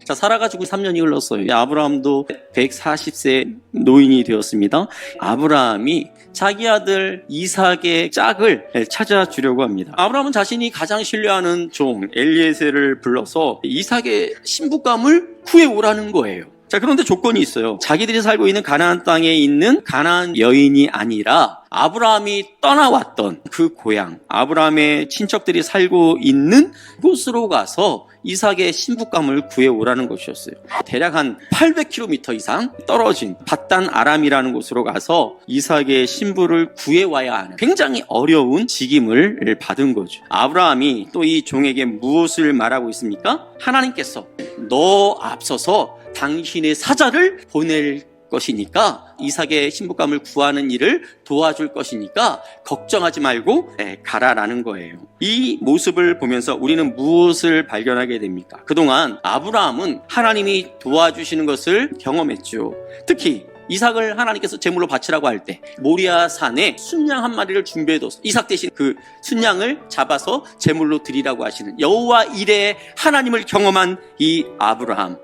자, 살아가지고 3년이 흘렀어요. 아브라함도 140세 노인이 되었습니다. 아브라함이 자기 아들 이삭의 짝을 찾아주려고 합니다. 아브라함은 자신이 가장 신뢰하는 종 엘리에셀을 불러서 이삭의 신부감을 구해오라는 거예요. 자, 그런데 조건이 있어요. 자기들이 살고 있는 가나안 땅에 있는 가나안 여인이 아니라 아브라함이 떠나왔던 그 고향, 아브라함의 친척들이 살고 있는 곳으로 가서 이삭의 신부감을 구해오라는 것이었어요. 대략 한 800km 이상 떨어진 밧단 아람이라는 곳으로 가서 이삭의 신부를 구해와야 하는 굉장히 어려운 직임을 받은 거죠. 아브라함이 또 이 종에게 무엇을 말하고 있습니까? 하나님께서 너 앞서서 당신의 사자를 보낼 것이니까, 이삭의 신부감을 구하는 일을 도와줄 것이니까 걱정하지 말고 가라라는 거예요. 이 모습을 보면서 우리는 무엇을 발견하게 됩니까? 그동안 아브라함은 하나님이 도와주시는 것을 경험했죠. 특히 이삭을 하나님께서 제물로 바치라고 할 때 모리아 산에 순양 한 마리를 준비해둬서 이삭 대신 그 순양을 잡아서 제물로 드리라고 하시는 여호와 이레의 하나님을 경험한 이 아브라함,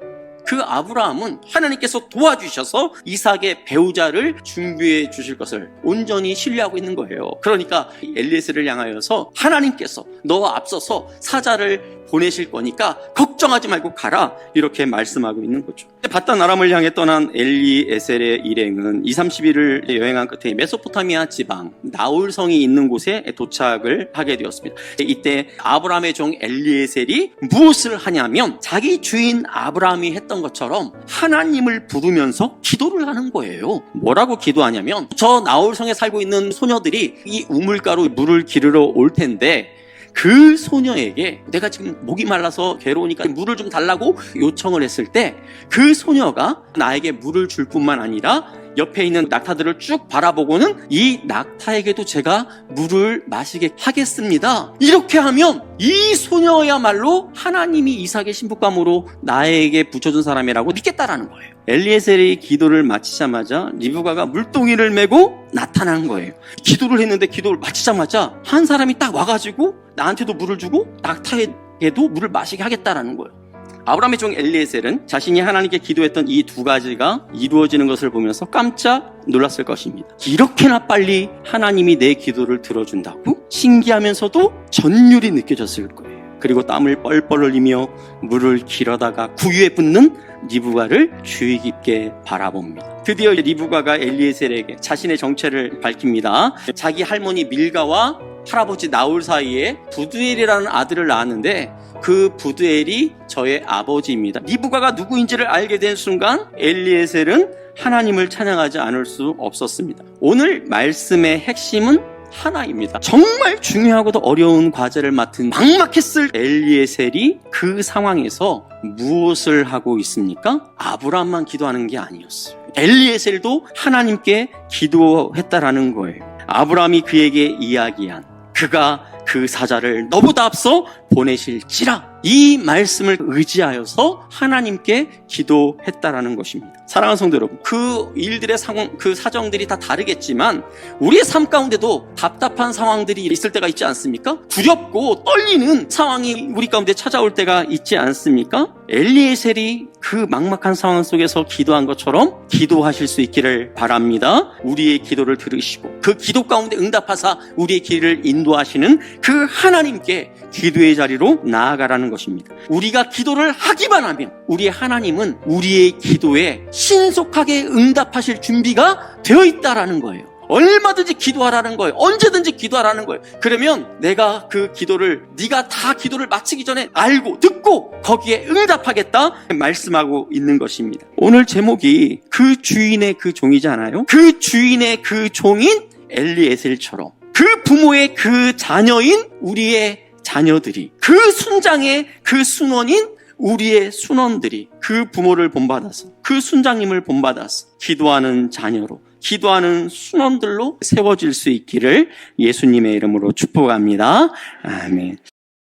그 아브라함은 하나님께서 도와주셔서 이삭의 배우자를 준비해 주실 것을 온전히 신뢰하고 있는 거예요. 그러니까 엘리에셀을 향하여서 하나님께서 너 앞서서 사자를 보내실 거니까 걱정하지 말고 가라, 이렇게 말씀하고 있는 거죠. 밧단 아람을 향해 떠난 엘리에셀의 일행은 20-30일을 여행한 끝에 메소포타미아 지방 나홀성이 있는 곳에 도착을 하게 되었습니다. 이때 아브라함의 종 엘리에셀이 무엇을 하냐면 자기 주인 아브라함이 했던 것처럼 하나님을 부르면서 기도를 하는 거예요. 뭐라고 기도하냐면, 저 나홀성에 살고 있는 소녀들이 이 우물가로 물을 기르러 올 텐데 그 소녀에게 내가 지금 목이 말라서 괴로우니까 물을 좀 달라고 요청을 했을 때 그 소녀가 나에게 물을 줄 뿐만 아니라 옆에 있는 낙타들을 쭉 바라보고는 이 낙타에게도 제가 물을 마시게 하겠습니다. 이렇게 하면 이 소녀야말로 하나님이 이삭의 신부감으로 나에게 붙여준 사람이라고 믿겠다라는 거예요. 엘리에셀이 기도를 마치자마자 리브가가 물동이를 메고 나타난 거예요. 기도를 했는데 기도를 마치자마자 한 사람이 딱 와가지고 나한테도 물을 주고 낙타에게도 물을 마시게 하겠다라는 거예요. 아브라함의 종 엘리에셀은 자신이 하나님께 기도했던 이 두 가지가 이루어지는 것을 보면서 깜짝 놀랐을 것입니다. 이렇게나 빨리 하나님이 내 기도를 들어준다고? 신기하면서도 전율이 느껴졌을 거예요. 그리고 땀을 뻘뻘 흘리며 물을 길어다가 구유에 붙는 리브가를 주의 깊게 바라봅니다. 드디어 리브가가 엘리에셀에게 자신의 정체를 밝힙니다. 자기 할머니 밀가와 할아버지 나홀 사이에 부두엘이라는 아들을 낳았는데 그 부두엘이 저의 아버지입니다. 리브가가 누구인지를 알게 된 순간 엘리에셀은 하나님을 찬양하지 않을 수 없었습니다. 오늘 말씀의 핵심은 하나입니다. 정말 중요하고도 어려운 과제를 맡은 막막했을 엘리에셀이 그 상황에서 무엇을 하고 있습니까? 아브라함만 기도하는 게 아니었어요. 엘리에셀도 하나님께 기도했다라는 거예요. 아브라함이 그에게 이야기한 그가 그 사자를 너보다 앞서 보내실지라, 이 말씀을 의지하여서 하나님께 기도했다라는 것입니다. 사랑하는 성도 여러분, 그 일들의 상황, 그 사정들이 다 다르겠지만 우리의 삶 가운데도 답답한 상황들이 있을 때가 있지 않습니까? 두렵고 떨리는 상황이 우리 가운데 찾아올 때가 있지 않습니까? 엘리에셀이 그 막막한 상황 속에서 기도한 것처럼 기도하실 수 있기를 바랍니다. 우리의 기도를 들으시고 그 기도 가운데 응답하사 우리의 길을 인도하시는 그 하나님께 기도의 자리로 나아가라는 것입니다. 우리가 기도를 하기만 하면 우리의 하나님은 우리의 기도에 신속하게 응답하실 준비가 되어 있다라는 거예요. 얼마든지 기도하라는 거예요. 언제든지 기도하라는 거예요. 그러면 내가 그 기도를, 네가 다 기도를 마치기 전에 알고 듣고 거기에 응답하겠다 말씀하고 있는 것입니다. 오늘 제목이 그 주인의 그 종이잖아요. 그 주인의 그 종인 엘리에셀처럼 그 부모의 그 자녀인 우리의 자녀들이, 그 순장의 그 순원인 우리의 순원들이 그 부모를 본받아서, 그 순장님을 본받아서 기도하는 자녀로, 기도하는 순원들로 세워질 수 있기를 예수님의 이름으로 축복합니다. 아멘.